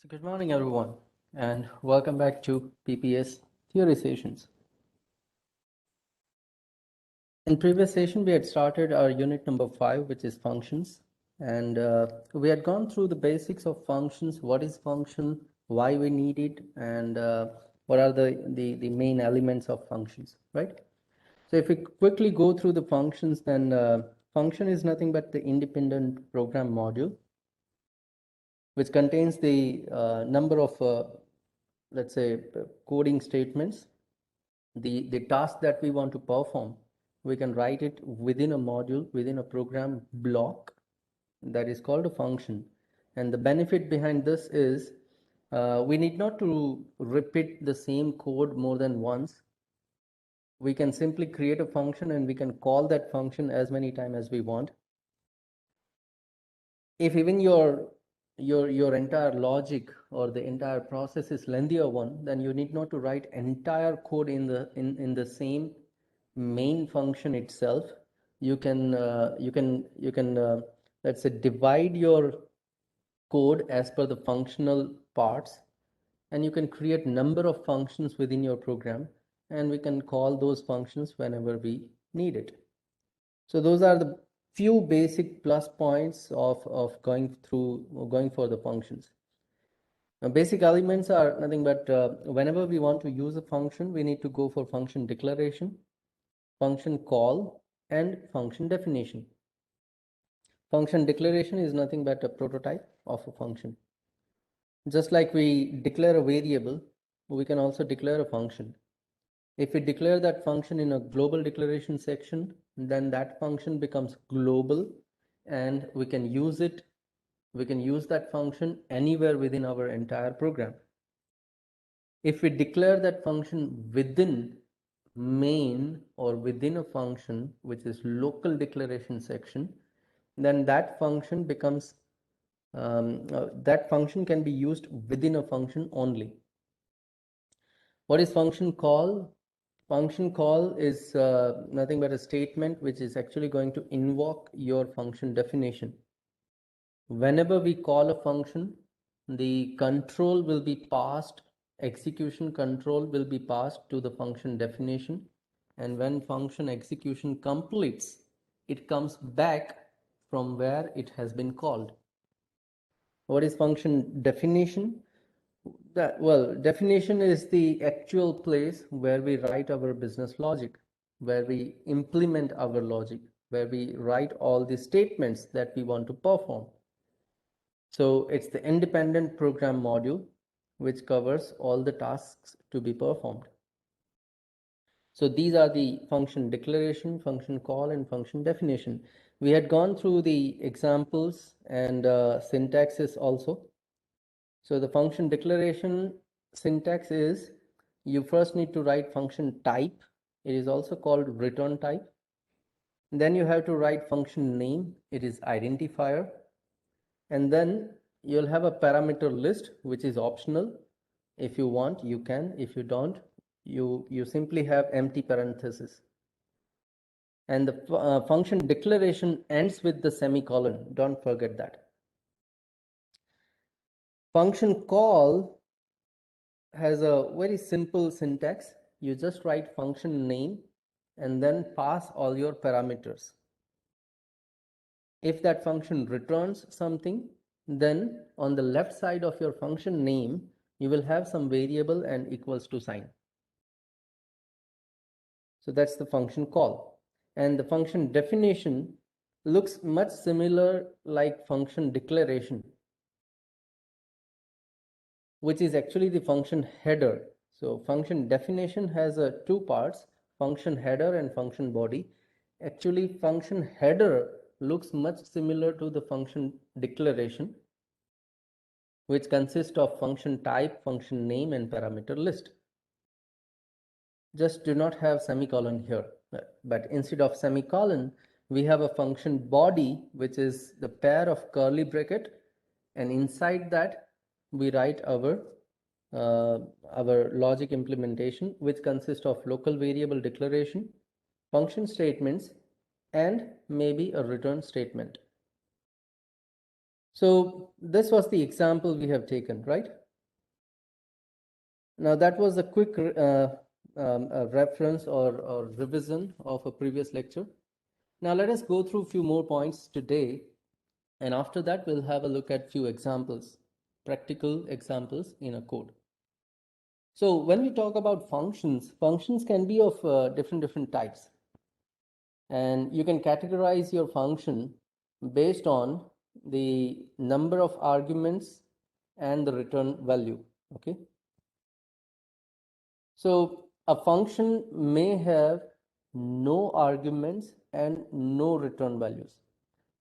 So good morning, everyone, and welcome back to PPS Theory Sessions. In previous session, we had started our unit number 5, which is functions, and we had gone through the basics of functions, what is function, why we need it, and what are the main elements of functions, right? So if we quickly go through the functions, then function is nothing but the independent program module, which contains the number of, let's say, coding statements. The task that we want to perform, we can write it within a module, within a program block that is called a function. And the benefit behind this is we need not to repeat the same code more than once. We can simply create a function and we can call that function as many times as we want. If even your entire logic or the entire process is lengthier one, then you need not to write entire code in the same main function itself. You can let's say divide your code as per the functional parts, and you can create number of functions within your program, and we can call those functions whenever we need it. So those are the few basic plus points of going for the functions. Now, basic elements are nothing but whenever we want to use a function, we need to go for function declaration, function call, and function definition. Function declaration is nothing but a prototype of a function. Just like we declare a variable, we can also declare a function. If we declare that function in a global declaration section, then that function becomes global and we can use it. We can use that function anywhere within our entire program. If we declare that function within main or within a function which is local declaration section, then that function becomes that function can be used within a function only. What is function call? Function call is nothing but a statement which is actually going to invoke your function definition. Whenever we call a function, the control will be passed, execution control will be passed to the function definition, and when function execution completes, it comes back from where it has been called. What is function definition? Definition is the actual place where we write our business logic, where we implement our logic, where we write all the statements that we want to perform. So it's the independent program module which covers all the tasks to be performed. So these are the function declaration, function call, and function definition. We had gone through the examples and syntaxes also. So the function declaration syntax is you first need to write function type. It is also called return type. Then you have to write function name. It is identifier. And then you'll have a parameter list, which is optional. If you want, you can. If you don't, you simply have empty parenthesis. And the function declaration ends with the semicolon. Don't forget that. Function call has a very simple syntax. You just write function name and then pass all your parameters. If that function returns something, then on the left side of your function name, you will have some variable and equals to sign. So that's the function call. And the function definition looks much similar like function declaration, which is actually the function header. So function definition has two parts, function header and function body. Actually, function header looks much similar to the function declaration, which consists of function type, function name, and parameter list. Just do not have semicolon here, but instead of semicolon, we have a function body, which is the pair of curly bracket, and inside that we write our logic implementation, which consists of local variable declaration, function statements, and maybe a return statement. So this was the example we have taken, right? Now that was a quick reference or revision of a previous lecture. Now let us go through a few more points today, and after that we'll have a look at few examples, practical examples in a code. So when we talk about functions, functions can be of different types, and you can categorize your function based on the number of arguments and the return value. Okay, so a function may have no arguments and no return values.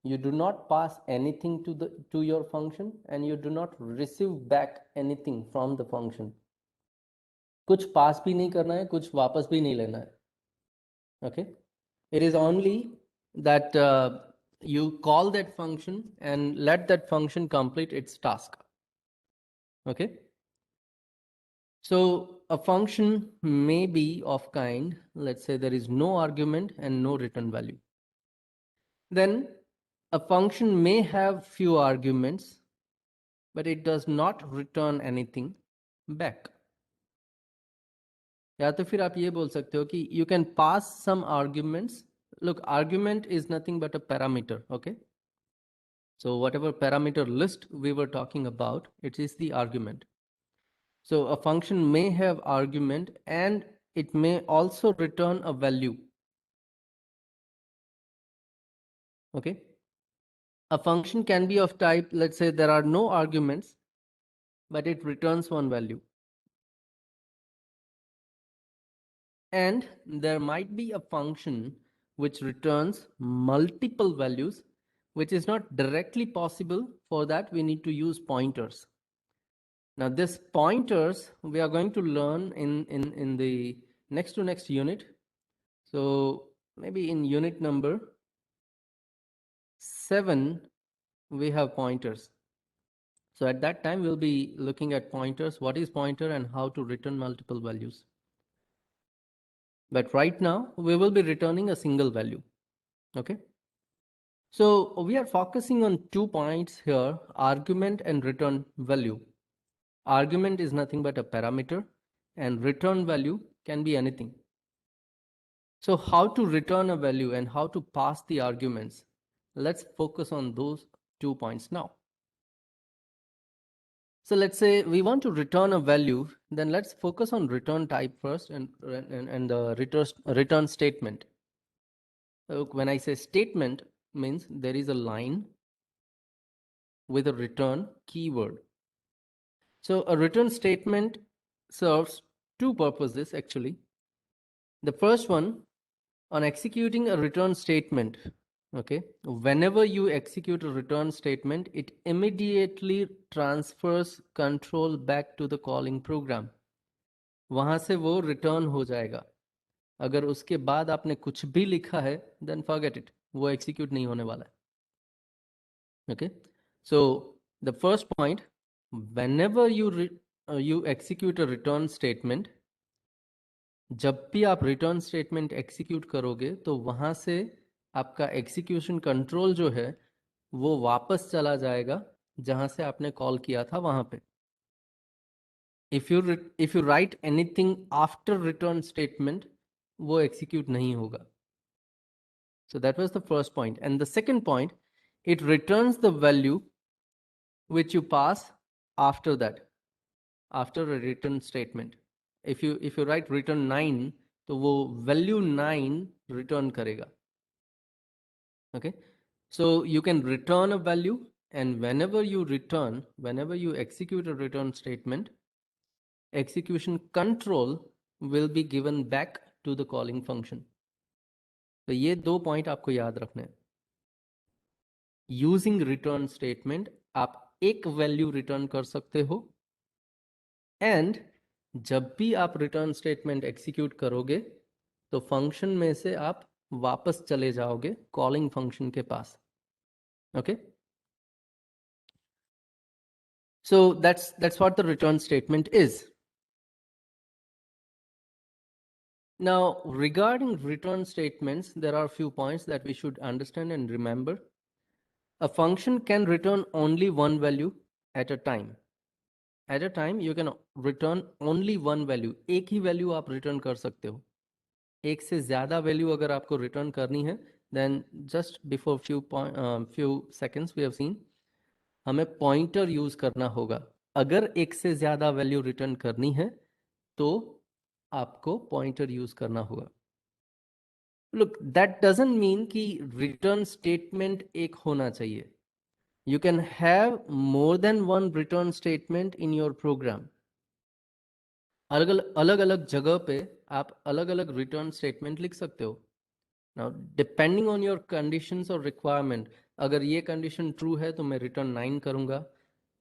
You do not pass anything to your function, and you do not receive back anything from the function. कुछ पास भी नहीं करना है, कुछ वापस भी नहीं लेना है. Okay, it is only that you call that function and let that function complete its task. Okay, so a function may be of kind, let's say there is no argument and no return value. Then a function may have few arguments, but it does not return anything back. या तो फिर आप ये बोल सकते हो कि you can pass some arguments. Look, argument is nothing but a parameter. Okay, so whatever parameter list we were talking about, it is the argument. So a function may have argument and it may also return a value. Okay, a function can be of type, let's say there are no arguments, but it returns one value. And there might be a function which returns multiple values, which is not directly possible. For that, we need to use pointers. Now, this pointers we are going to learn in the next to next unit. So maybe in unit number 7, we have pointers. So at that time, we'll be looking at pointers, what is pointer and how to return multiple values. But right now, we will be returning a single value. Okay. So we are focusing on 2 points here, argument and return value. Argument is nothing but a parameter, and return value can be anything. So how to return a value and how to pass the arguments? Let's focus on those 2 points now. So let's say we want to return a value, then let's focus on return type first and the return statement. So when I say statement, means there is a line with a return keyword. So a return statement serves 2 purposes actually. The first one, on executing a return statement, okay, whenever you execute a return statement, it immediately transfers control back to the calling program. वहां से वो return हो जाएगा. अगर उसके बाद आपने कुछ भी लिखा है, then forget it, वो execute नहीं होने वाला है. Okay, so the first point, whenever you execute a return statement, जब भी आप रिटर्न स्टेटमेंट एग्जीक्यूट करोगे तो वहां से आपका एग्जीक्यूशन कंट्रोल जो है वो वापस चला जाएगा जहां से आपने कॉल किया था वहां पे. If you right anything after return statement वो एग्जीक्यूट नहीं होगा. So that was the first point. And the second point, it returns the value which you pass after that, after a return statement. If you write return 9, तो वो value 9 return करेगा. Okay, so you can return a value, and whenever you execute a return statement, execution control will be given back to the calling function. तो ये 2 point आपको याद रखने हैं. Using return statement आप एक वैल्यू रिटर्न कर सकते हो, एंड जब भी आप रिटर्न स्टेटमेंट एग्जीक्यूट करोगे तो फंक्शन में से आप वापस चले जाओगे कॉलिंग फंक्शन के पास. Okay, so that's what the return statement is. Now regarding return statements, there are a few points that we should understand and remember. A function can return only one value at a time. At a time, you can return only one value. एक ही value आप return कर सकते हो. एक से ज़्यादा value अगर आपको return करनी है, then just before few seconds we have seen, हमें pointer use करना होगा. अगर एक से ज़्यादा value return करनी है, तो आपको pointer use करना होगा. Look, that doesn't mean कि return statement एक होना चाहिए. You can have more than one return statement in your program. अलग अलग जगह पे आप अलग अलग return statement लिख सकते हो. Now, depending on your conditions or requirement, अगर ये condition true है तो मैं return 9 करूँगा.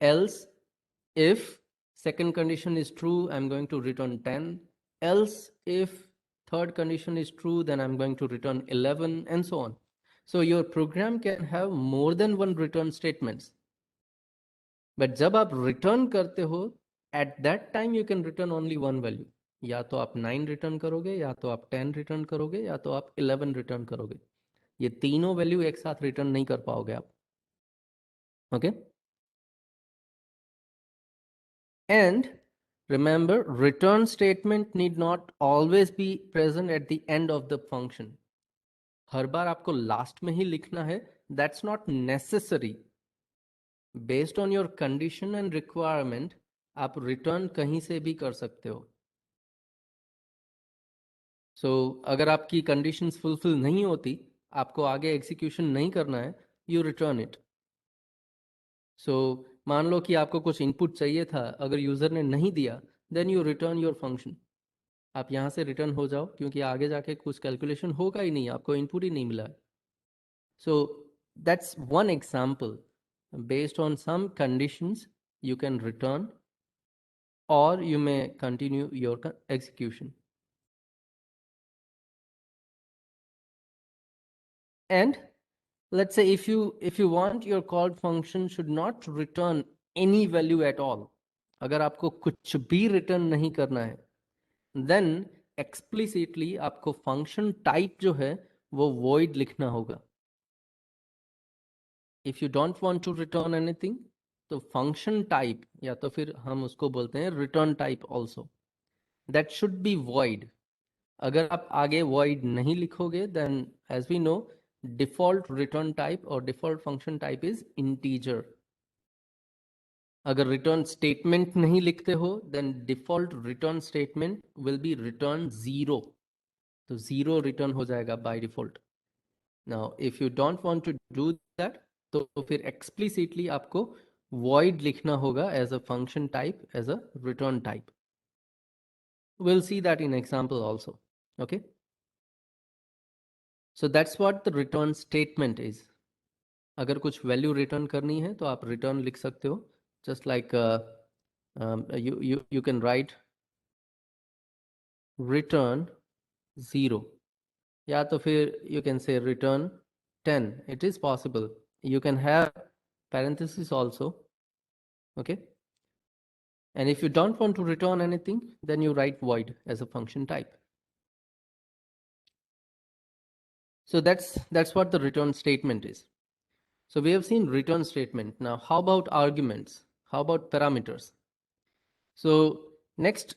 Else, if second condition is true, I'm going to return 10. Else, if third condition is true, then I'm going to return 11 and so on. So your program can have more than one return statements. But जब आप return करते हो, at that time you can return only one value. या तो आप 9 return करोगे, या तो आप 10 रिटर्न करोगे, या तो आप 11 रिटर्न करोगे. ये तीनों वैल्यू एक साथ रिटर्न नहीं कर पाओगे आप. Okay. And remember, return statement need not always be present at the end of the function. हर बार आपको लास्ट में ही लिखना है, that's not necessary. Based on your condition and requirement, आप रिटर्न कहीं से भी कर सकते हो. So अगर आपकी कंडीशंस फुलफिल नहीं होती, आपको आगे एग्जीक्यूशन नहीं करना है, यू रिटर्न इट. सो मान लो कि आपको कुछ इनपुट चाहिए था, अगर यूजर ने नहीं दिया, then you return your function. आप यहाँ से रिटर्न हो जाओ, क्योंकि आगे जाके कुछ कैलकुलेशन होगा ही नहीं, आपको इनपुट ही नहीं मिला. So that's one example. Based on some conditions you can return, or you may continue your execution. And let's say if you want your called function should not return any value at all, अगर आपको कुछ भी return नहीं करना है, then explicitly आपको function type जो है वो void लिखना होगा. If you don't want to return anything, तो function type, या तो फिर हम उसको बोलते हैं return type also, that should be void. अगर आप आगे void नहीं लिखोगे, then as we know, default return type or default function type is integer. अगर return statement नहीं लिखते हो, then default return statement will be return 0. तो 0 return हो जाएगा by default. Now if you don't want to do that, तो फिर explicitly आपको void लिखना होगा as a function type, as a return type. We'll see that in example also. Okay. So that's what the return statement is. अगर कुछ value return करनी है तो आप रिटर्न लिख सकते हो. Just like you can write return 0, या तो फिर you can say return 10. It is possible. You can have parentheses also. Okay. And if you don't want to return anything, then you write void as a function type. So that's what the return statement is. So we have seen return statement. Now how about arguments? How about parameters? So next,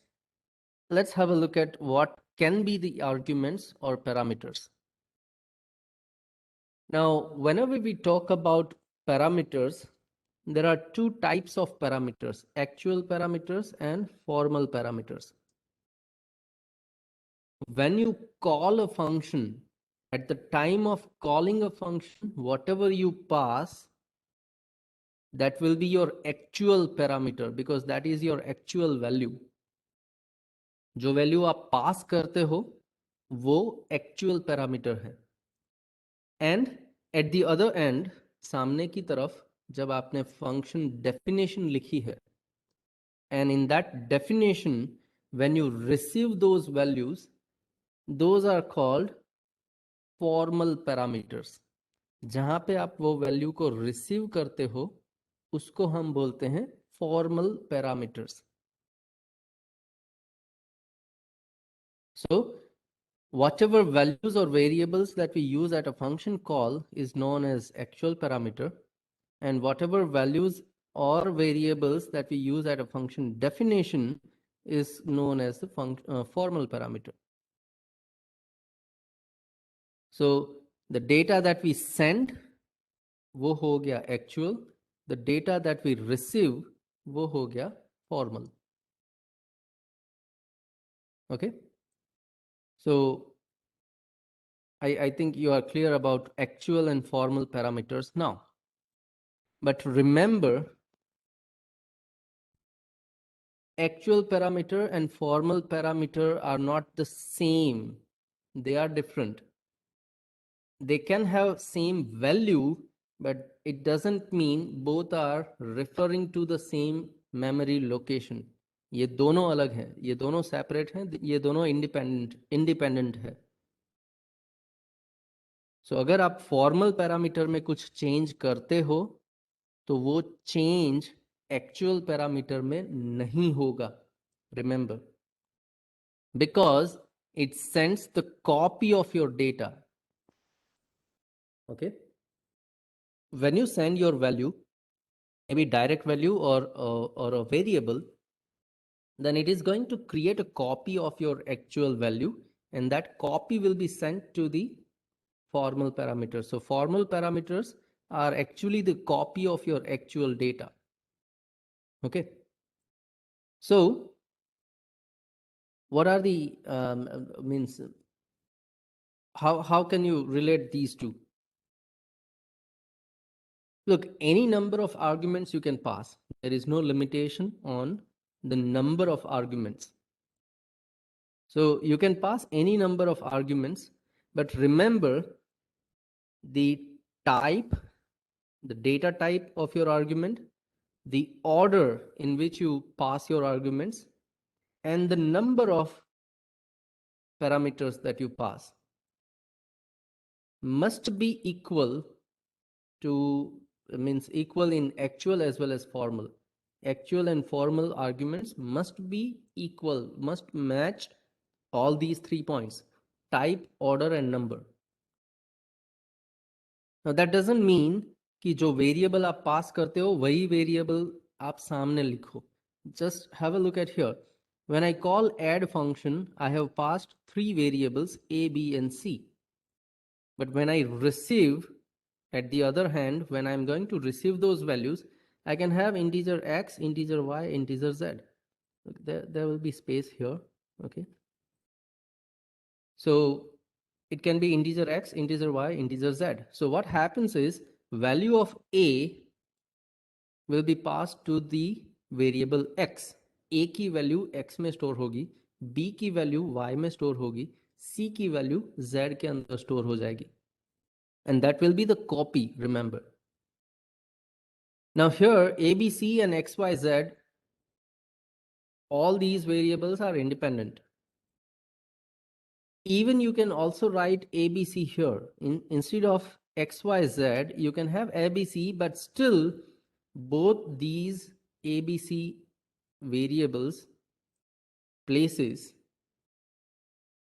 let's have a look at what can be the arguments or parameters. Now, whenever we talk about parameters, there are two types of parameters: actual parameters and formal parameters. When you call a function, at the time of calling a function, whatever you pass, that will be your actual parameter, because that is your actual value. जो value आप pass करते हो वो actual parameter है. And at the other end, सामने की तरफ जब आपने फंक्शन डेफिनेशन लिखी है, and in that definition when you receive those values, those are called formal parameters. जहां पे आप वो वैल्यू को रिसीव करते हो उसको हम बोलते हैं formal parameters. So whatever values or variables that we use at a function call is known as actual parameter, and whatever values or variables that we use at a function definition is known as the formal parameter. So the data that we send, वो हो गया actual. The data that we receive, वो हो गया formal. Okay. So I think you are clear about actual and formal parameters now. But remember, actual parameter and formal parameter are not the same. They are different. They can have same value, but it doesn't mean both are referring to the same memory location. ये दोनों अलग हैं, ये दोनों separate हैं, ये दोनों independent है. So अगर आप formal parameter में कुछ change करते हो, तो वो change actual parameter में नहीं होगा. Remember, because it sends the copy of your data. Okay. When you send your value, maybe direct value or a variable, then it is going to create a copy of your actual value, and that copy will be sent to the formal parameters. So formal parameters are actually the copy of your actual data. Okay. So what are the means? How can you relate these two? Look, any number of arguments you can pass. There is no limitation on the number of arguments. So you can pass any number of arguments, but remember the type, the data type of your argument, the order in which you pass your arguments, and the number of parameters that you pass must be equal to, means equal in actual as well as formal. Actual and formal arguments must be equal, must match all these 3 points: type, order, and number. Now that doesn't mean कि जो variable आप pass करते हो वही variable आप सामने लिखो. Just have a look at here. When I call add function, I have passed 3 variables a, b, and c. But when I receive, at the other hand, when I'm going to receive those values, I can have integer x, integer y, integer z. There will be space here. Okay. So it can be integer x, integer y, integer z. So what happens is value of a will be passed to the variable x. a की value x में store होगी, b की value y में store होगी, c की value z के अंदर store हो जाएगी. And that will be the copy, remember. Now here a, b, c and x, y, z, all these variables are independent. Even you can also write ABC here. Instead of XYZ, you can have ABC, but still both these ABC variables, places,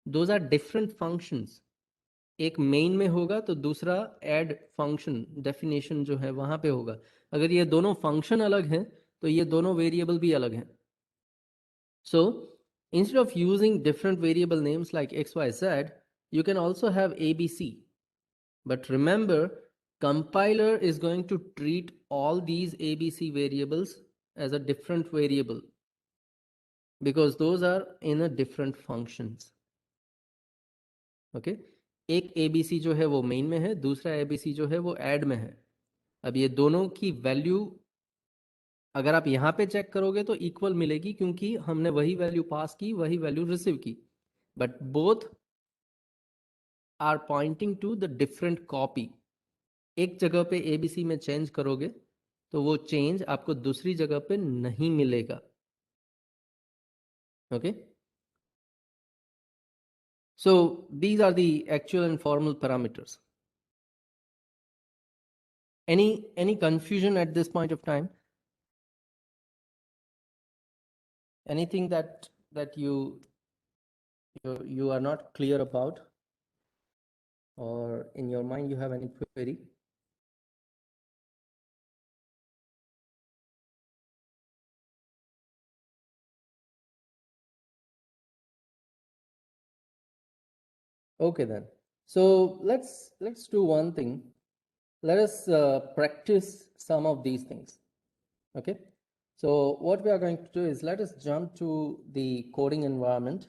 those are different functions. एक main में होगा तो दूसरा add function definition जो है वहां पे होगा. अगर ये दोनों function अलग हैं तो ये दोनों variable भी अलग हैं. So instead of using different variable names like XYZ, you can also have ABC. But remember, compiler is going to treat all these ABC variables as a different variable because those are in a different functions. Okay? एक ABC जो है वो main में है, दूसरा ABC जो है वो add में है. अब ये दोनों की value अगर आप यहाँ पे चेक करोगे तो इक्वल मिलेगी क्योंकि हमने वही वैल्यू पास की, वही वैल्यू रिसीव की. But both are pointing to the different copy. एक जगह पे एबीसी में चेंज करोगे तो वो चेंज आपको दूसरी जगह पे नहीं मिलेगा. Okay. So these are the actual and formal parameters. Any confusion at this point of time? Anything that you are not clear about, or in your mind you have any query? Okay then. So let's do one thing. Let us practice some of these things. Okay. So what we are going to do is let us jump to the coding environment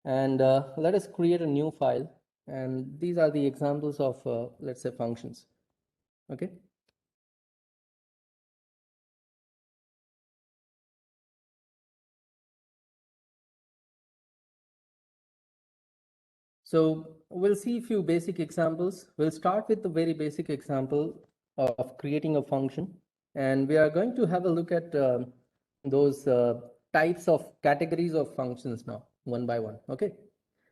and let us create a new file. And these are the examples of let's say functions. Okay. So we'll see a few basic examples. We'll start with the very basic example of creating a function. And we are going to have a look at those types of categories of functions now, one by one. Okay.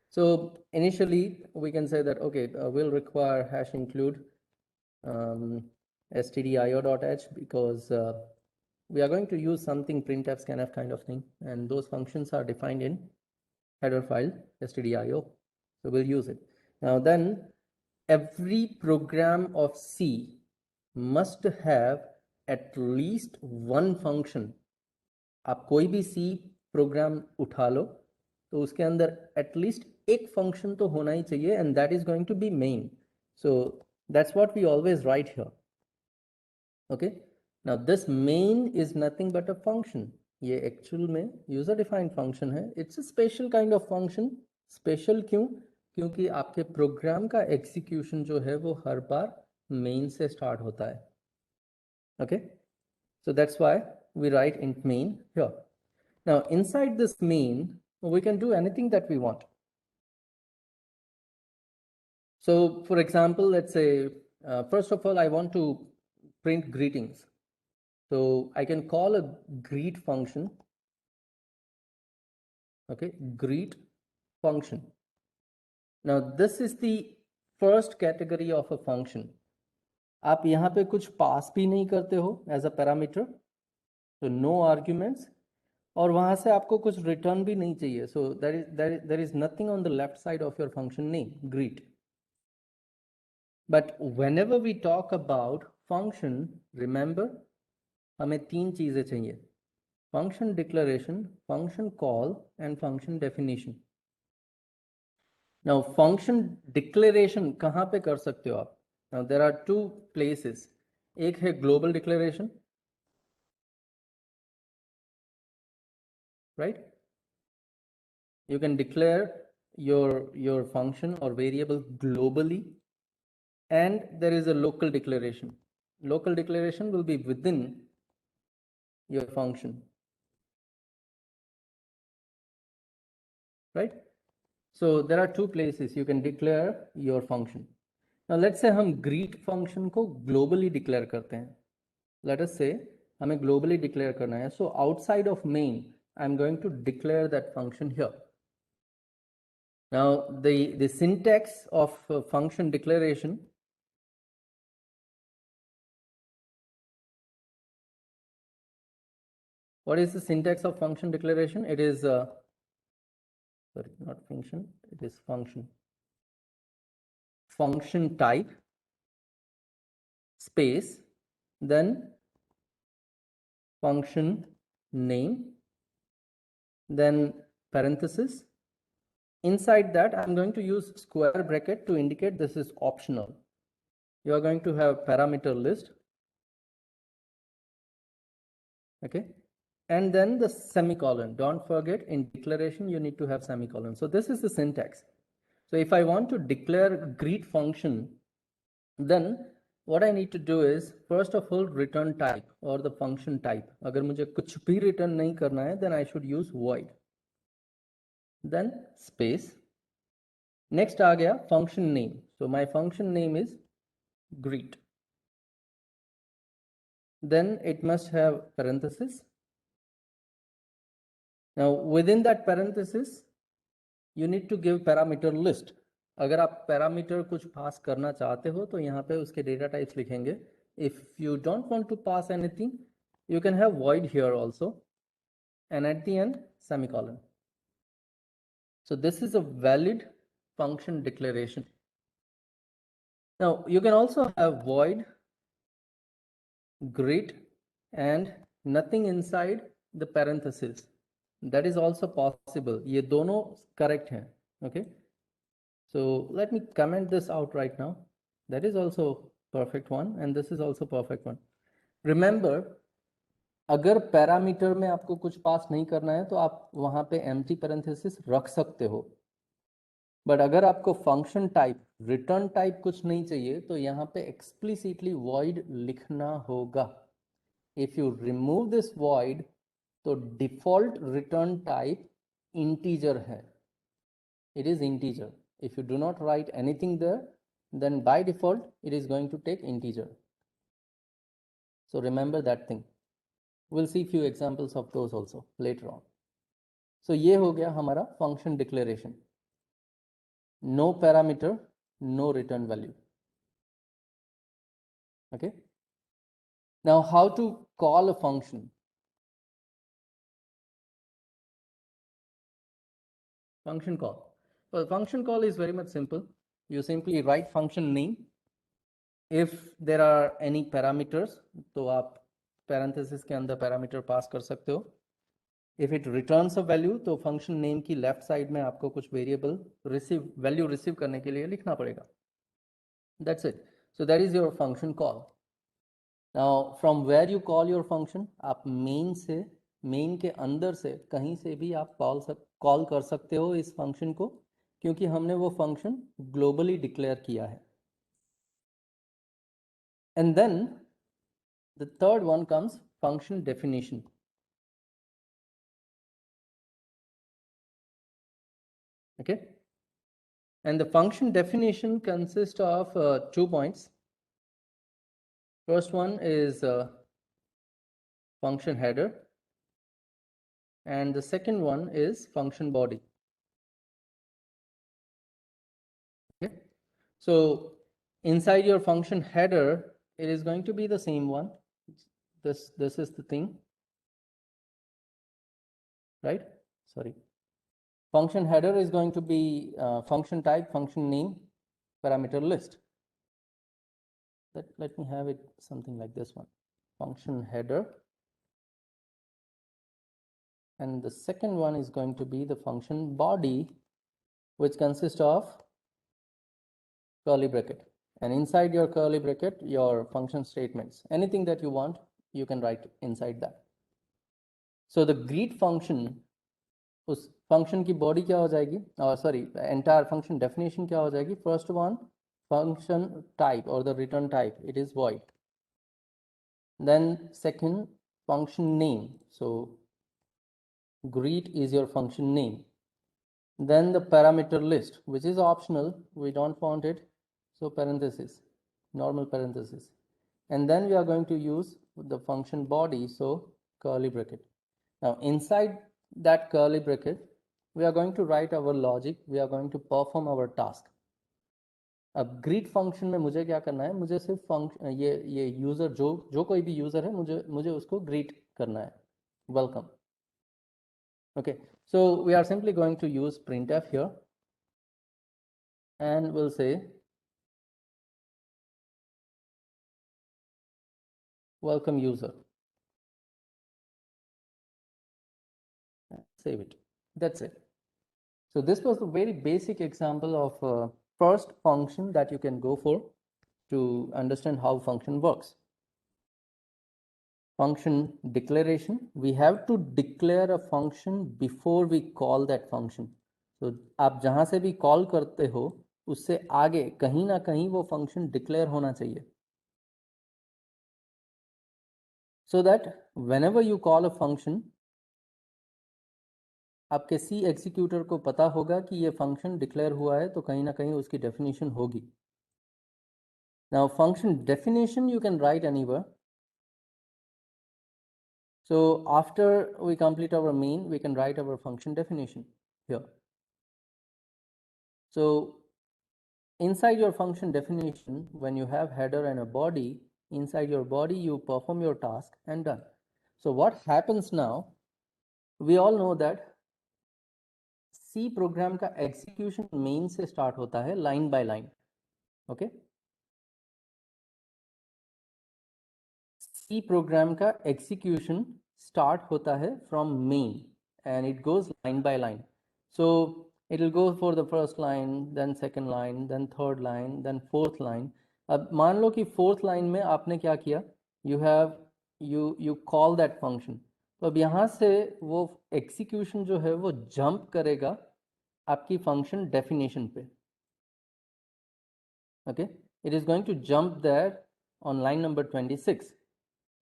So initially, we can say that, okay, we'll require hash include stdio.h because we are going to use something printf scanf kind of thing. And those functions are defined in header file stdio. So we'll use it. Now then, every program of C must have at least one function. आप कोई भी C programme उठा लो तो उसके अंदर at least एक function तो होना ही चाहिए and that is going to be main. So that's what we always write here. Okay. Now this main is nothing but a function. ये एक्चुअल में यूजर डिफाइंड फंक्शन है. It's a special kind of function. Special क्यों? क्योंकि आपके programme का execution जो है वो हर बार मेन से स्टार्ट होता है. Okay. So that's why we write int main here. Now inside this main we can do anything that we want. So for example, let's say first of all I want to print greetings. So I can call a greet function. Okay, greet function. Now this is the first category of a function. आप यहाँ पे कुछ पास भी नहीं करते हो as a parameter, तो no arguments, और वहां से आपको कुछ रिटर्न भी नहीं चाहिए. So there is nothing on the left side of your function name greet. But whenever we talk about function, remember हमें तीन चीजें चाहिए: function declaration, function call and function definition. Now function declaration कहाँ पे कर सकते हो आप? Now there are two places. एक है global declaration, right? You can declare your function or variable globally, and there is a local declaration. Local declaration will be within your function, right? So there are two places you can declare your function. Now let's say हम greet function को globally declare करते हैं. Let us say हमें globally declare करना है. So outside of main I'm going to declare that function here. Now the syntax of function declaration, what is the syntax of function declaration? It is sorry, not function, it is function type space, then function name, then parenthesis. Inside that I'm going to use square bracket to indicate this is optional. You are going to have parameter list, okay, and then the semicolon. Don't forget, in declaration you need to have semicolon. So this is the syntax. So if I want to declare greet function, then what I need to do is first of all return type or the function type. अगर मुझे कुछ भी return नहीं करना है, then I should use void, then space. Next आ गया function name. So my function name is greet. Then it must have parenthesis. Now within that parenthesis you need to give parameter list. अगर आप parameter कुछ पास करना चाहते हो तो यहाँ पे उसके डेटा टाइप्स लिखेंगे. If you don't want to pass anything, you can have void here also, and at the end semicolon. So this is a valid function declaration. Now you can also have void, greet, and nothing inside the parenthesis. That is also possible. ये दोनों correct हैं. Okay. So let me comment this out right now. That is also perfect one and this is also perfect one. Remember, अगर parameter में आपको कुछ पास नहीं करना है तो आप वहां पे एम्प्टी पैरेंथेसिस रख सकते हो, बट अगर आपको फंक्शन टाइप रिटर्न टाइप कुछ नहीं चाहिए तो यहाँ पे एक्सप्लिसिटली वॉइड लिखना होगा. If you remove this void तो डिफॉल्ट रिटर्न टाइप इंटीजर है. It is integer. If you do not write anything there, then by default it is going to take integer. So remember that thing. We'll see few examples of those also later on. So ये हो गया हमारा function declaration. No parameter, no return value. Okay. Now how to call a function? Function call. Well, function call is very much simple. You simply write function name. If there are any parameters, तो आप parenthesis के अंदर parameter pass कर सकते हो. If it returns a value, तो function name की left side में आपको कुछ variable value receive करने के लिए लिखना पड़ेगा. That's it. So that is your function call. Now from where you call your function, आप main के अंदर से कहीं से भी आप call कर सकते हो इस function को, क्योंकि हमने वो function globally declare किया है. And then the third one comes function definition. Okay. And the function definition consists of 2 points. First one is function header, and the second one is function body. Okay. So inside your function header, it is going to be the same one. This is the thing, right? Sorry. Function header is going to be function type, function name, parameter list. Let me have it something like this one. Function header. And the second one is going to be the function body, which consists of curly bracket. And inside your curly bracket, your function statements. Anything that you want, you can write inside that. So the greet function, उस function की body क्या हो जाएगी? Sorry, entire function definition क्या हो जाएगी? First one, function type or the return type, it is void. Then second, function name. So greet is your function name. Then the parameter list, which is optional, we don't want it, so parenthesis, normal parenthesis. And then we are going to use the function body, so curly bracket. Now inside that curly bracket, we are going to write our logic, we are going to perform our task. अब greet function में मुझे क्या करना है? मुझे सिर्फ function ये user जो कोई भी user है, मुझे उसको greet करना है, welcome. Okay, so we are simply going to use printf here, and we'll say welcome user. Save it. That's it. So this was a very basic example of first function that you can go for to understand how function works. Function declaration. We have to declare a function before we call that function. So आप जहां से भी call करते हो उससे आगे कहीं ना कहीं वो function declare होना चाहिए. So that whenever you call a function, आपके C executor को पता होगा कि ये function declare हुआ है तो कहीं ना कहीं उसकी definition होगी. Now function definition you can write anywhere. So after we complete our main, we can write our function definition here. So inside your function definition, when you have header and a body, inside your body you perform your task and done. So what happens now, we all know that C program का execution main से start होता है line by line. Okay. C program का execution start होता है from main and it goes line by line. So It will go for the first line, then second line, then third line, then fourth line. अब मान लो कि fourth line में आपने क्या किया, you call that function. तो अब यहाँ से वो execution जो है वो jump करेगा आपकी function definition पे. Okay, it is going to jump there on line number 26.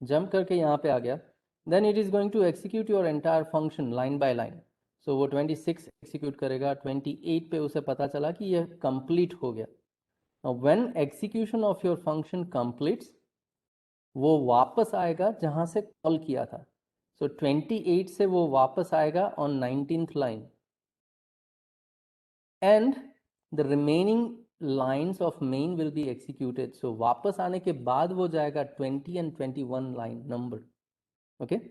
Jump करके यहाँ पे आ गया. Then it is going to execute your entire function line by line. So वो 26 execute करेगा, 28 पे उसे पता चला कि ये complete हो गया. Now when execution of your function completes, वो वापस आएगा जहाँ से कॉल किया था. So 28 से वो वापस आएगा on 19th line. And the remaining lines of main will be executed. So वापस आने के बाद वो जाएगा 20 and 21 line number. Okay.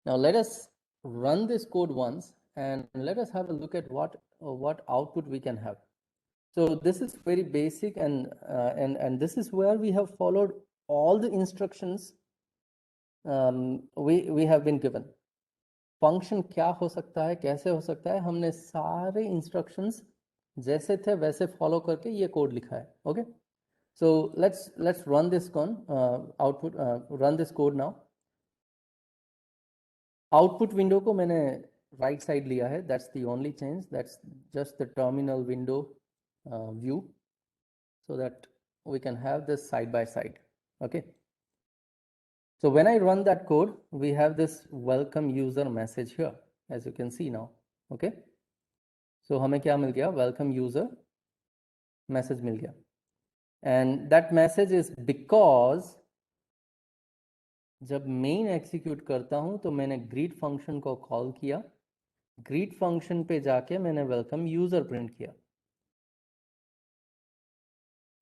Now let us run this code once and let us have a look at what output we can have. So this is very basic and this is where we have followed all the instructions we have been given. Function क्या हो सकता है, कैसे हो सकता है, हमने सारे instructions जैसे थे वैसे follow करके ये code लिखा है. Okay. So let's run this run this code now. Output window को मैंने राइट साइड लिया है. That's the only change. That's just the terminal window view so that we can have this side by side. Okay, so when I run that code, we have this welcome user message here, as you can see now. Okay, so हमें क्या मिल गया, welcome user message मिल गया. And that message is because जब main execute करता हूं तो मैंने greet function को कॉल किया. ग्रीट फंक्शन पे जाके मैंने वेलकम यूजर प्रिंट किया.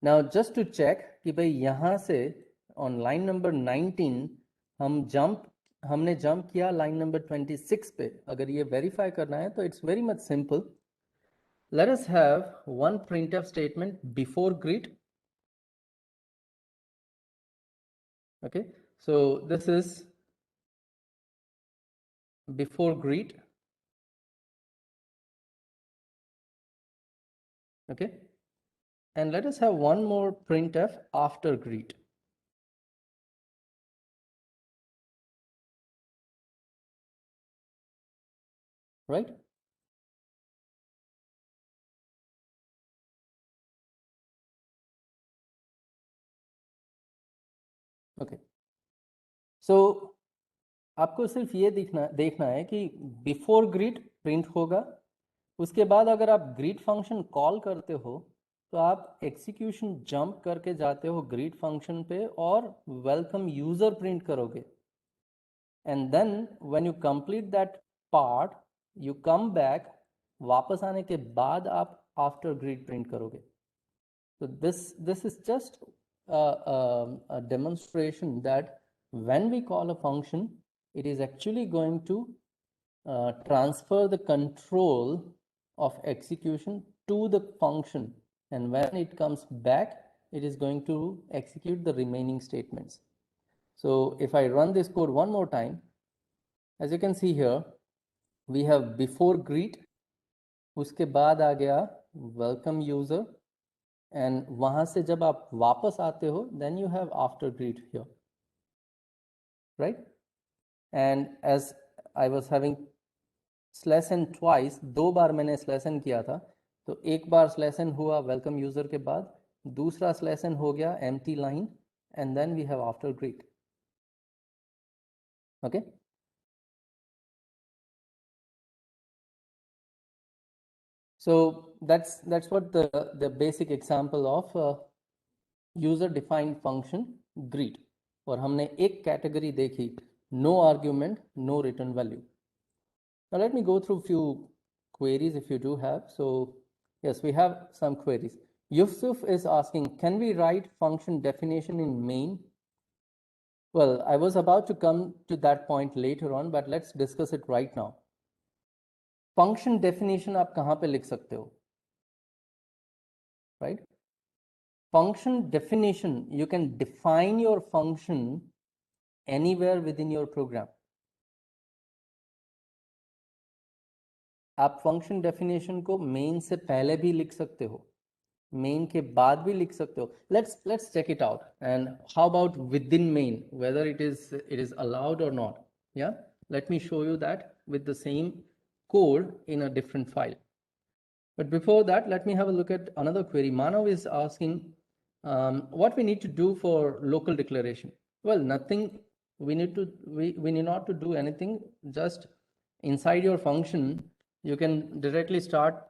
नाउ जस्ट टू चेक कि भाई यहां से ऑन लाइन नंबर 19 हमने जंप किया लाइन नंबर 26 पे. अगर ये वेरीफाई करना है तो it's very much simple. Let us have one printf statement before greet. Okay, so this is before greet. Okay, and let us have one more printf after greet. Right? Okay, so आपको सिर्फ ये देखना है कि before greet print होगा. उसके बाद अगर आप ग्रीट फंक्शन कॉल करते हो तो आप एग्जीक्यूशन जंप करके जाते हो ग्रीट फंक्शन पे और वेलकम यूजर प्रिंट करोगे. And then when you complete that part you come back. वापस आने के बाद आप आफ्टर ग्रीट प्रिंट करोगे. So this is just a demonstration that when we call a function, it is actually going to transfer the control of execution to the function, and when it comes back, it is going to execute the remaining statements. So if I run this code one more time, as you can see here, we have before greet, उसके बाद आ गया welcome user, and वहां से जब आप वापस आते हो then you have after greet here, right? And as I was having slash n twice, दो बार मैंने slash n किया था, तो एक बार slash n हुआ welcome user के बाद, दूसरा slash n हो गया empty line, and then we have after greet. Okay, so that's what the basic example of user defined function greet. और हमने एक कैटेगरी देखी, no argument, no return value. Now let me go through few queries if you do have. So yes, we have some queries. Yusuf is asking, can we write function definition in main? Well, I was about to come to that point later on, but let's discuss it right now. Function definition आप कहाँ पे लिख सकते हो? Right? Function definition, you can define your function anywhere within your program. आप function definition को main से पहले भी लिख सकते हो, मेन के बाद भी लिख सकते हो. Let's check it out. And how about within main, whether it is allowed or not? Yeah, let me show you that with the same code in a different file. But before that, let me have a look at another query. Manav is asking what we need to do for local declaration. Well, nothing. We need not to do anything. Just inside your function, you can directly start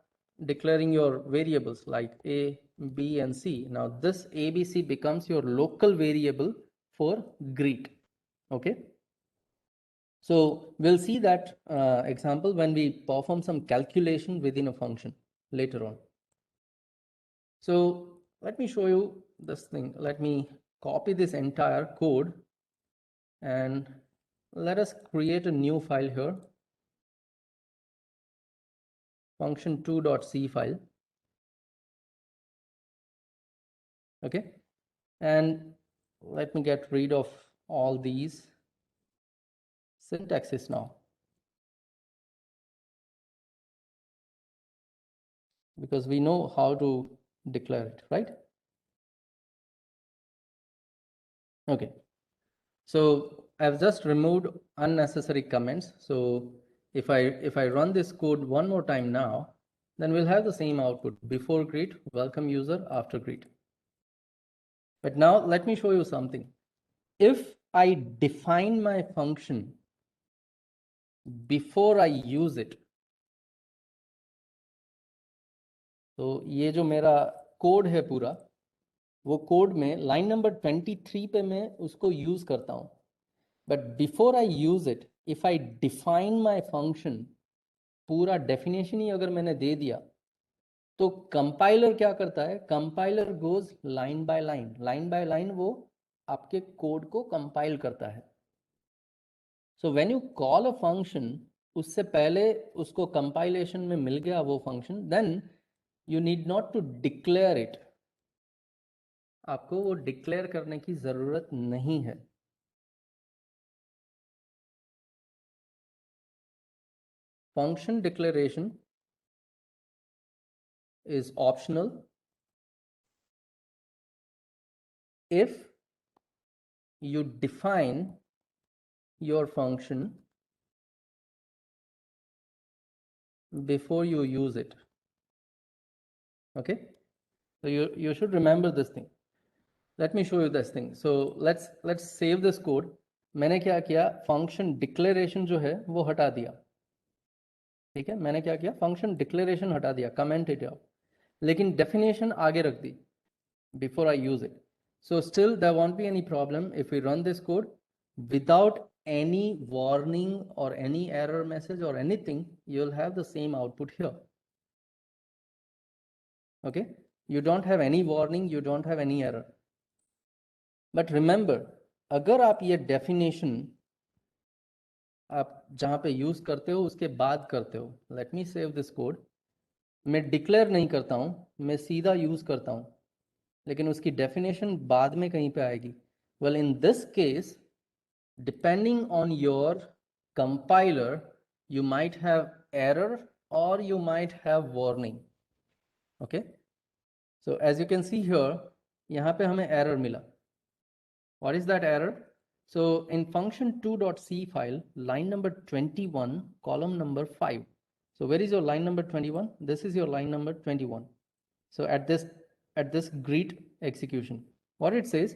declaring your variables like A, B, and C. Now this A, B, C becomes your local variable for greet. Okay. So we'll see that example when we perform some calculation within a function later on. So let me show you this thing. Let me copy this entire code and let us create a new file here, function2.c file. Okay, and let me get rid of all these syntaxes now, because we know how to declare it, right? Okay, so I've just removed unnecessary comments. So if I run this code one more time now, then we'll have the same output: before greet, welcome user, after greet. But now let me show you something. If I define my function before I use it, तो ये जो मेरा code है पूरा, वो code में line number 23 पे मैं उसको यूज करता हूँ. But before I use it, if I define my function, पूरा डेफिनेशन ही अगर मैंने दे दिया, तो कंपाइलर क्या करता है? Compiler goes line by line, line by line वो आपके कोड को कंपाइल करता है. So when you call a function, उससे पहले उसको कंपाइलेशन में मिल गया वो फंक्शन, then you need not to declare it. आपको वो डिक्लेयर करने की जरूरत नहीं है. Function declaration is optional if you define your function before you use it. Okay, so you should remember this thing. Let me show you this thing. So let's save this code. मैंने क्या किया? Function declaration जो है वो हटा दिया. ठीक है, मैंने क्या किया? फंक्शन डिक्लेरेशन हटा दिया, कमेंट इट आउट, लेकिन डेफिनेशन आगे रख दी before I use it. So still there won't be any problem if we run this code without any warning or any error message or anything. You'll have the same output here. Okay, you don't have any warning, you don't have any error. But remember, अगर आप ये definition आप जहाँ पे use करते हो उसके बाद करते हो, let me save this code. मैं डिक्लेयर नहीं करता हूँ, मैं सीधा यूज करता हूँ, लेकिन उसकी डेफिनेशन बाद में कहीं पे आएगी. Well, in this case, depending on your compiler, you might have error or you might have warning. Okay, so as you can see here, यहाँ पे हमें error मिला. What is that error? So in function2.c file, line number 21, column number 5. So where is your line number 21? This is your line number 21. So at this greet execution, what it says: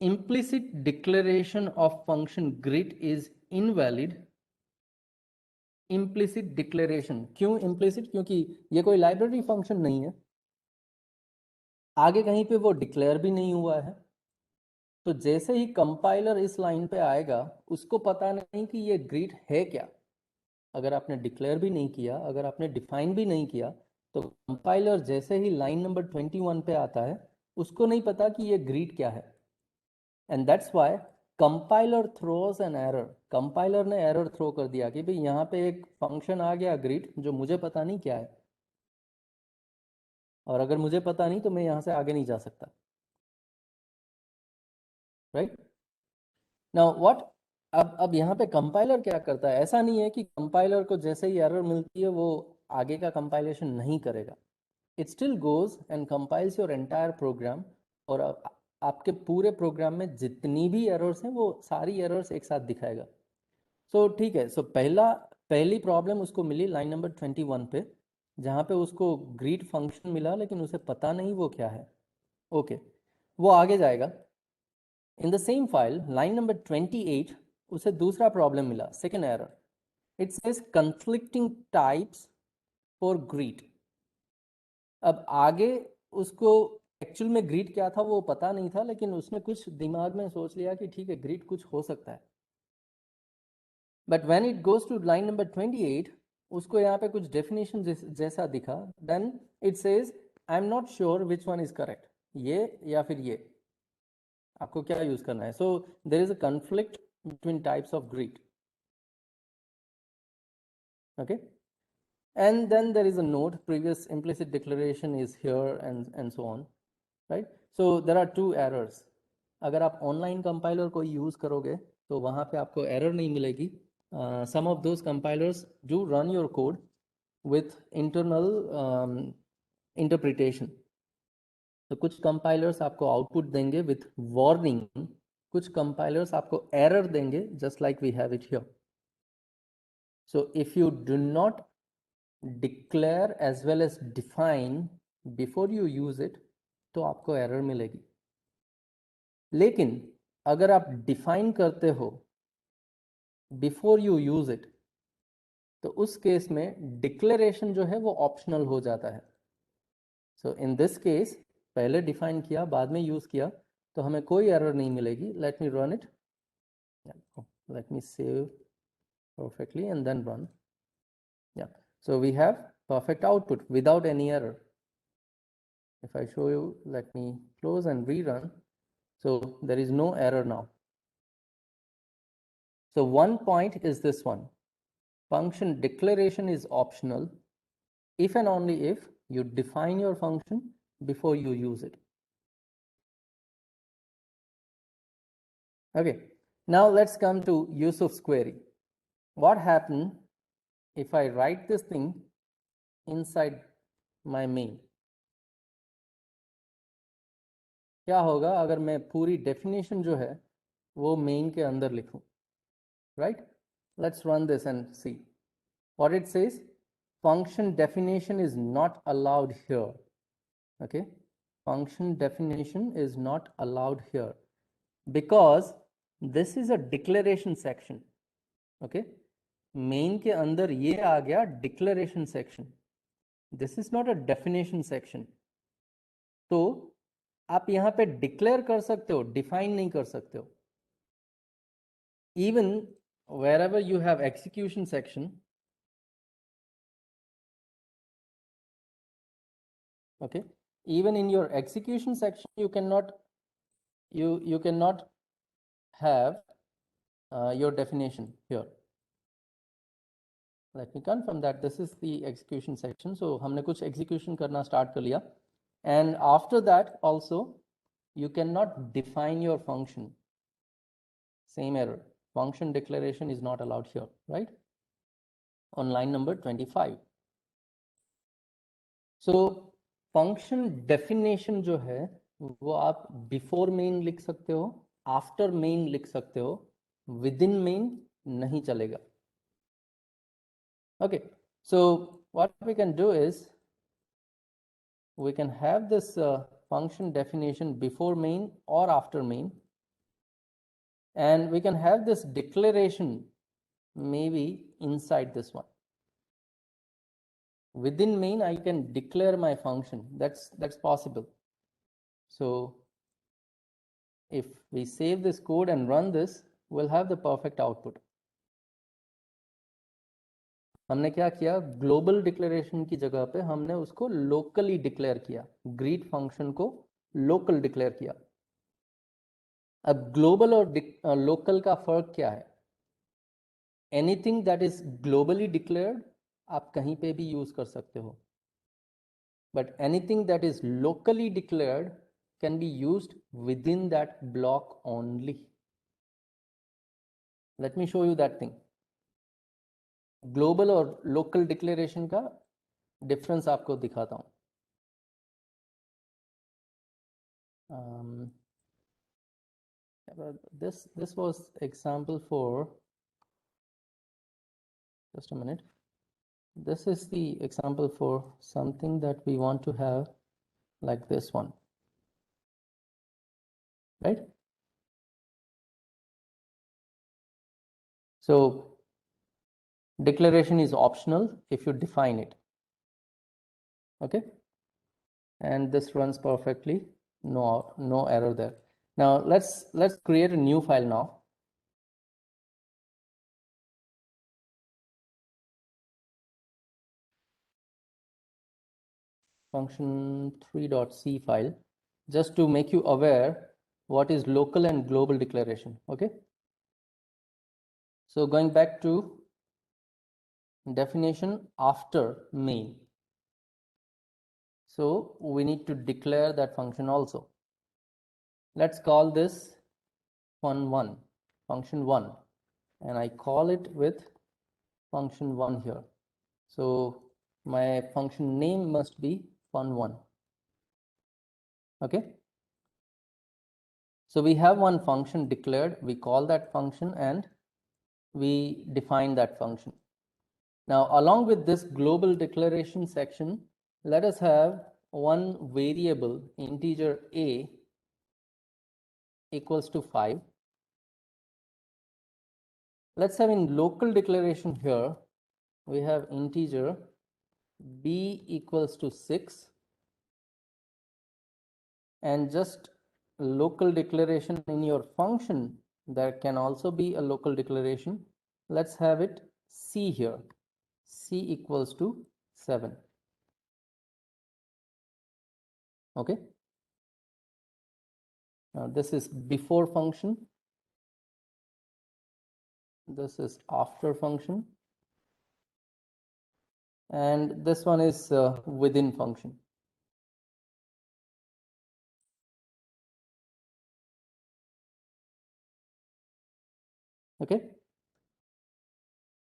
implicit declaration of function greet is invalid. implicit declaration, क्यों implicit? क्योंकि ये कोई library function नहीं है, आगे कहीं पे वो डिक्लेयर भी नहीं हुआ है. तो जैसे ही कंपाइलर इस लाइन पे आएगा, उसको पता नहीं कि ये ग्रीट है क्या. अगर आपने डिक्लेयर भी नहीं किया, अगर आपने डिफाइन भी नहीं किया, तो कंपाइलर जैसे ही लाइन नंबर 21 पे आता है, उसको नहीं पता कि ये ग्रीट क्या है. And that's why compiler throws an error. Compiler ने एरर थ्रो कर दिया कि भाई यहाँ पे एक फंक्शन आ गया ग्रीट, जो मुझे पता नहीं क्या है, और अगर मुझे पता नहीं तो मैं यहाँ से आगे नहीं जा सकता. राइट? नाउ व्हाट अब यहाँ पे कंपाइलर क्या करता है, ऐसा नहीं है कि कंपाइलर को जैसे ही एरर मिलती है वो आगे का कंपाइलेशन नहीं करेगा. It still goes and compiles your entire program, और आपके पूरे प्रोग्राम में जितनी भी एरर्स हैं वो सारी एरर्स एक साथ दिखाएगा. सो ठीक है. सो पहली प्रॉब्लम उसको मिली लाइन नंबर 21 पे, जहाँ पे उसको ग्रीट फंक्शन मिला लेकिन उसे पता नहीं वो क्या है. ओके, वो आगे जाएगा. In the same file line number 28 उसे दूसरा प्रॉब्लम मिला, second error. It says conflicting types for greet. अब आगे उसको एक्चुअल में ग्रीट क्या था वो पता नहीं था, लेकिन उसने कुछ दिमाग में सोच लिया कि ठीक है ग्रीट कुछ हो सकता है. But when it goes to line number 28 उसको यहाँ पे कुछ डेफिनेशन जैसा दिखा. Then it says I am not sure which one is correct, ये या फिर ये, आपको क्या यूज करना है. So there is a conflict between types of greet. Okay, and then there is a note, previous implicit declaration is here, and so on, right? So there are two errors. अगर आप online compiler को use करोगे तो वहाँ पे आपको error नहीं मिलेगी. Some of those compilers do run your code with internal interpretation. तो कुछ कंपाइलर्स आपको आउटपुट देंगे विथ वार्निंग, कुछ कंपाइलर्स आपको एरर देंगे just like we have it here. So if you do not declare as well as define before you use it तो आपको error मिलेगी. लेकिन अगर आप डिफाइन करते हो बिफोर यू यूज इट तो उस केस में डिक्लेरेशन जो है वो ऑप्शनल हो जाता है. सो इन दिस केस पहले डिफाइन किया बाद में यूज किया तो हमें कोई एरर नहीं मिलेगी. Let me run it, let me save perfectly and then run. Yeah, so we have perfect output without any error. If I show you, let me close and rerun. So there is no error now. So one point is this one. Function declaration is optional if and only if you define your function before you use it. Okay, now let's come to Yusuf's query. What happens if I write this thing inside my main? क्या होगा अगर मैं पूरी definition जो है वो main के अंदर लिखूं, right? Let's run this and see what it says. Function definition is not allowed here. Okay, function definition is not allowed here because this is a declaration section. Okay, main के अंदर ये आ गया declaration section. This is not a definition section. तो आप यहाँ पे declare कर सकते हो, define नहीं कर सकते हो. Even wherever you have execution section, okay, even in your execution section you cannot have your definition here. Let me confirm that this is the execution section. So हमने कुछ execution करना start कर लिया, and after that also you cannot define your function. Same error, function declaration is not allowed here, right? On line number 25. So function definition जो है वो आप before main लिख सकते हो, after main लिख सकते हो, within main नहीं चलेगा. Okay, so what we can do is we can have this function definition before main or after main, and we can have this declaration maybe inside this one. Within main I can declare my function, that's possible. So if we save this code and run this, we'll have the perfect output. हमने क्या किया, global declaration की जगह पे हमने उसको locally declare किया, greet function को लोकल डिक्लेयर किया. अब ग्लोबल और लोकल का फर्क क्या है? Anything that is globally declared आप कहीं पे भी यूज कर सकते हो, but anything that is locally declared can be used with in that block only. Let me show you that thing. Global और लोकल डिक्लेरेशन का डिफरेंस आपको दिखाता हूँ. This was example for, just a minute. This is the example for something that we want to have like this one, right? So declaration is optional if you define it, okay? And this runs perfectly, no error there. Now let's create a new file now. function3.c file, just to make you aware what is local and global declaration, okay? So going back to definition after main. So we need to declare that function also. Let's call this fun1, function1, and I call it with function1 here. So my function name must be fun1, okay? So we have one function declared, we call that function and we define that function. Now, along with this global declaration section, let us have one variable integer a equals to 5. Let's have in local declaration here, we have integer b equals to 6, and just local declaration in your function, there can also be a local declaration. Let's have it c here, c equals to 7, okay? Now this is before function, this is after function, and this one is within function. Okay.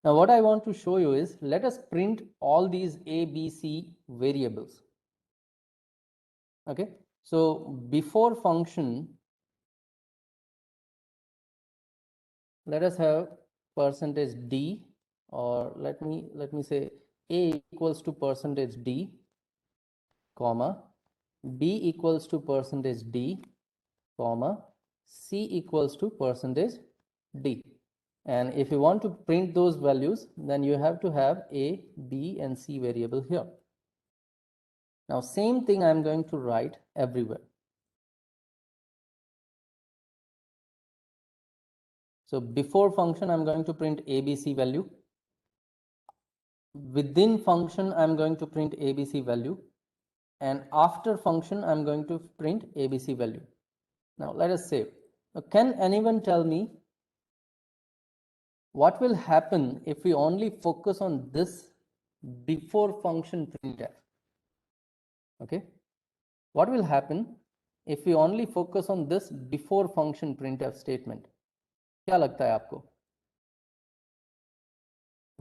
Now what I want to show you is, let us print all these a, b, c variables. Okay. So before function, let us have %d, or let me say a equals to %d, comma, b equals to %d, comma, c equals to %d. And if you want to print those values, then you have to have a, b, and c variable here. Now same thing I'm going to write everywhere. So before function, I'm going to print ABC value. Within function, I'm going to print ABC value. And after function, I'm going to print ABC value. Now let us save. Now, can anyone tell me what will happen if we only focus on this before function printf? Okay. What will happen if we only focus on this before function printf statement? क्या लगता है आपको?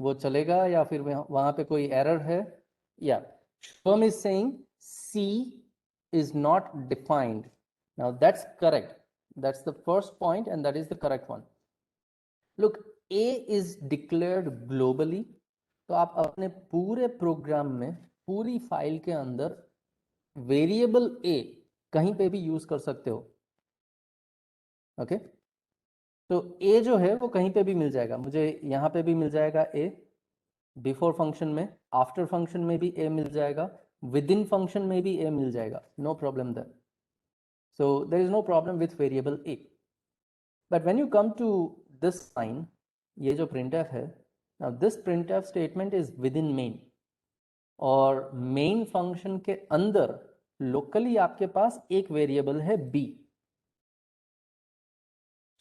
वो चलेगा या फिर वहां पे कोई एरर है? Yeah, Shubham is saying C is not defined. Now that's correct. That's the first point and that is the correct one. Look, A is declared globally. तो आप अपने पूरे प्रोग्राम में, पूरी फाइल के अंदर वेरिएबल A कहीं पे भी यूज कर सकते हो. ओके, तो A जो है वो कहीं पे भी मिल जाएगा. मुझे यहाँ पे भी मिल जाएगा A, बिफोर फंक्शन में, आफ्टर फंक्शन में भी A मिल जाएगा, विदिन फंक्शन में भी A मिल जाएगा. No problem there. So there is no problem with variable A. But when you come to this line, ये जो printf है, now this printf statement is within main, और main function के अंदर locally आपके पास एक variable है b.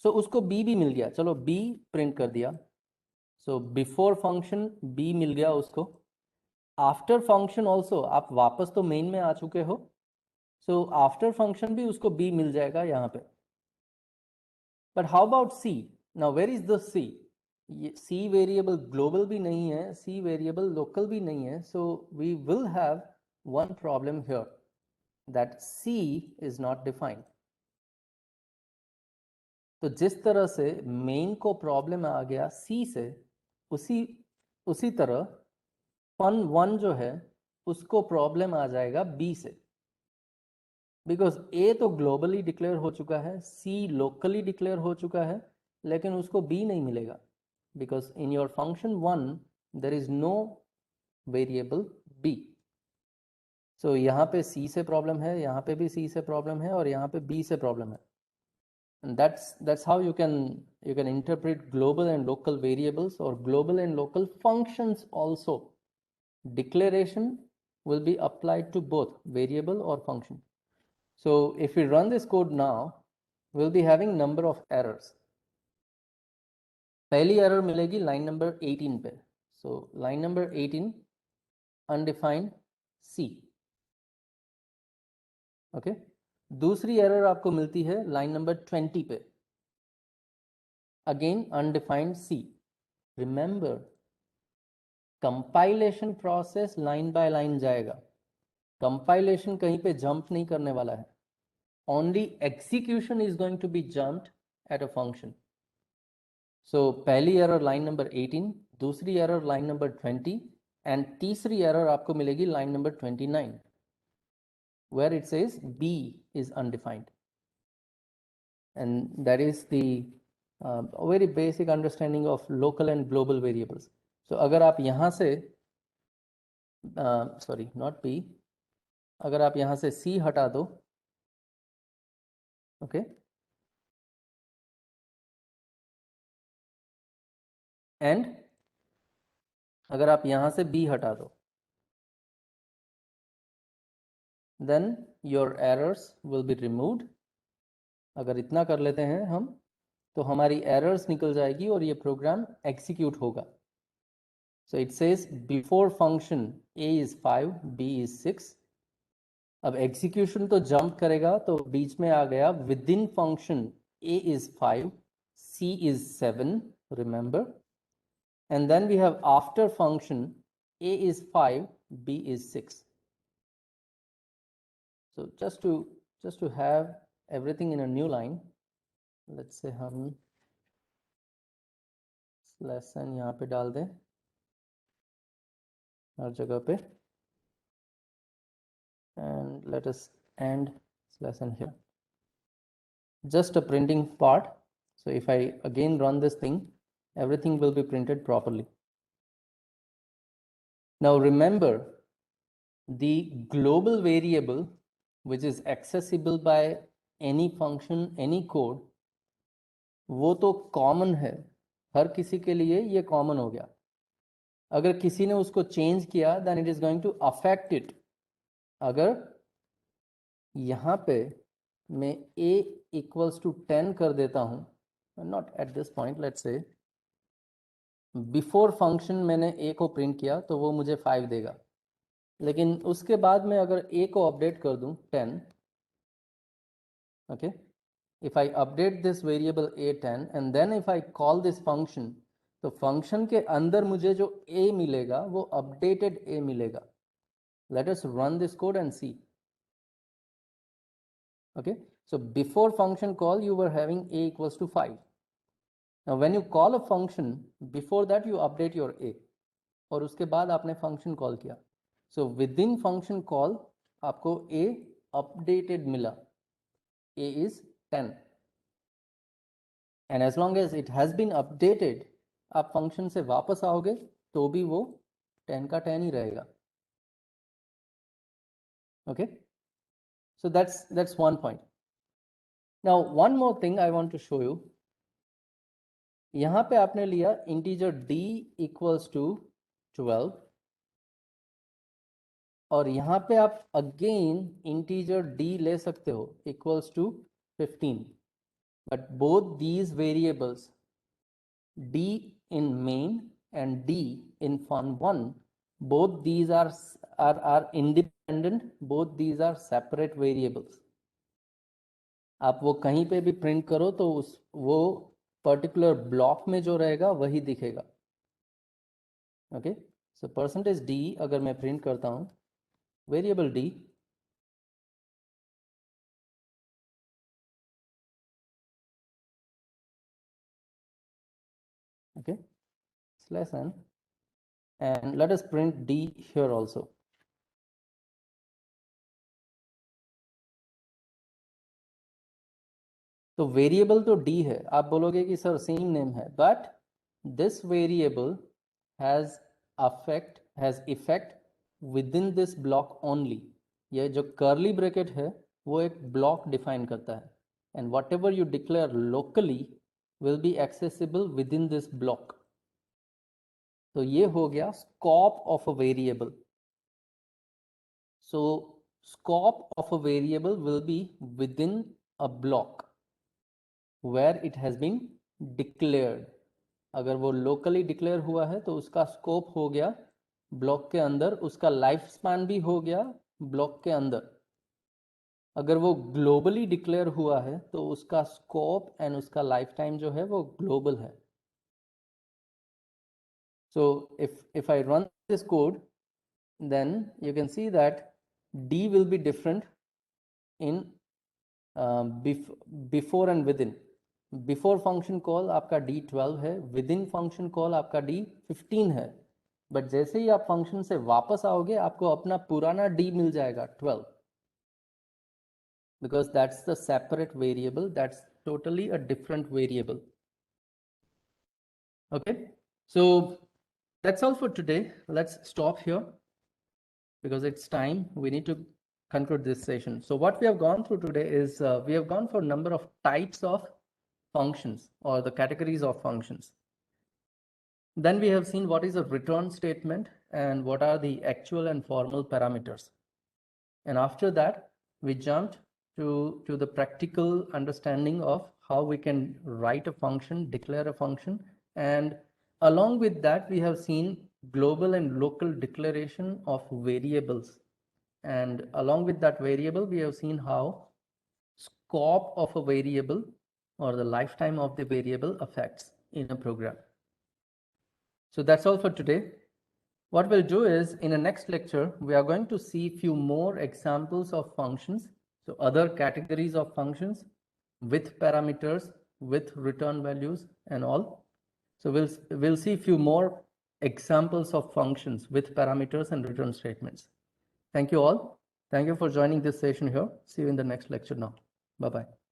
So उसको b भी मिल गया. चलो b print कर दिया. So before function b मिल गया उसको. After function also आप वापस तो main में आ चुके हो. So after function भी उसको b मिल जाएगा यहाँ पे. But how about C? Now where is the C? ये सी वेरिएबल ग्लोबल भी नहीं है, सी वेरिएबल लोकल भी नहीं है, so we will have one problem here, that c is not defined. तो जिस तरह से मेन को प्रॉब्लम आ गया सी से, उसी उसी तरह fun1 जो है उसको प्रॉब्लम आ जाएगा बी से, बिकॉज ए तो ग्लोबली डिक्लेयर हो चुका है, सी लोकली डिक्लेयर हो चुका है, लेकिन उसको बी नहीं मिलेगा, because in your function 1 there is no variable B. So यहाँ पे सी से प्रॉब्लम है, यहाँ पे भी सी से प्रॉब्लम है, और यहाँ पे बी से प्रॉब्लम है। And that's how you can interpret global and local variables or global and local functions also. Declaration will be applied to both variable or function. So if we run this code now, we'll be having number of errors. पहली error मिलेगी line number 18 पे. So line number 18, undefined C. Okay. दूसरी error आपको मिलती है line number 20 पे. Again undefined C. Remember, compilation process line by line जाएगा, compilation कहीं पे जंप नहीं करने वाला है, only execution is going to be jumped at a function. So पहली एरर लाइन नंबर 18, दूसरी एरर लाइन नंबर 20, एंड तीसरी एरर आपको मिलेगी line number 29 where it says B is undefined, and that is the very basic understanding of local and global variables. So अगर आप यहाँ से sorry not be, अगर आप यहाँ से C हटा दो, ओके, एंड अगर आप यहाँ से B हटा दो, then your errors will be removed. अगर इतना कर लेते हैं हम, तो हमारी एरर्स निकल जाएगी और ये प्रोग्राम एग्जीक्यूट होगा। So it says before function A is 5, B is 6। अब एग्जीक्यूशन तो जंप करेगा, तो बीच में आ गया with in function A is 5, C is 7, remember, and then we have after function A is 5, B is 6. So just to have everything in a new line, let's say हम lesson यहाँ पे डाल दें हर जगह पे, and let us end this lesson here. Just a printing part. So if I again run this thing, everything will be printed properly. Now remember, the global variable which is accessible by any function, any code, वो तो common है, हर किसी के लिए ये common हो गया। अगर किसी ने उसको चेंज किया, then it is going to affect it. अगर यहाँ पे मैं a इक्वल्स टू 10 कर देता हूँ, not at this point, let's say before function मैंने a को प्रिंट किया तो वो मुझे 5 देगा, लेकिन उसके बाद में अगर a को अपडेट कर दूँ 10, okay, if I update this variable a10 and then if I call this function, तो फंक्शन के अंदर मुझे जो a मिलेगा वो अपडेटेड a मिलेगा। Let us run this code and see. Okay, so before function call you were having a equals to 5. Now when you call a function, before that you update your a, और उसके बाद आपने function call किया, so within function call आपको a updated मिला, a is 10, and as long as it has been updated, आप function से वापस आओगे तो भी वो 10 का 10 ही रहेगा। Okay, so that's one point. Now one more thing I want to show you. यहाँ पे आपने लिया इंटीजर d इक्वल्स टू 12, और यहाँ पे आप अगेन इंटीजर d ले सकते हो equals to 15, but both these variables d in main and d in fun1, both these are independent, both these are separate variables. आप वो कहीं पे भी प्रिंट करो तो वो पर्टिकुलर ब्लॉक में जो रहेगा वही दिखेगा। ओके, सो परसेंटेज डी अगर मैं प्रिंट करता हूँ, variable D, okay, slash n, and let us print d here also. तो वेरिएबल तो d है, आप बोलोगे कि सर सेम नेम है, but this variable has effect with in this block only. ये जो कर्ली ब्रैकेट है वो एक ब्लॉक डिफाइन करता है, and what ever you declare locally will be accessible with in this block. तो ये हो गया scope of a variable. So scope of a variable will be within a block where it has been declared. अगर वो locally declare हुआ है तो उसका scope हो गया block के अंदर, उसका लाइफ स्पैन भी हो गया block के अंदर। अगर वो globally declare हुआ है तो उसका scope and उसका लाइफ टाइम जो है वो global है। So if I run this code, then you can see that D will be different in before and with in. Before function call आपका D12 है, विद इन फंक्शन कॉल आपका D15 है, but जैसे ही आप function से वापस आओगे आपको अपना पुराना D मिल जाएगा 12, because that's the separate variable, that's totally a different variable. Okay, so that's all for today. Let's stop here because it's time. We need to conclude this session. So what we have gone through today is we have gone for a number of types of functions or the categories of functions. Then we have seen what is a return statement and what are the actual and formal parameters. And after that, we jumped to the practical understanding of how we can write a function, declare a function. And along with that, we have seen global and local declaration of variables. And along with that variable, we have seen how scope of a variable or the lifetime of the variable affects in a program. So that's all for today. What we'll do is in the next lecture, we are going to see few more examples of functions. So other categories of functions with parameters, with return values and all. So we'll see few more examples of functions with parameters and return statements. Thank you all. Thank you for joining this session here. See you in the next lecture now. Bye-bye.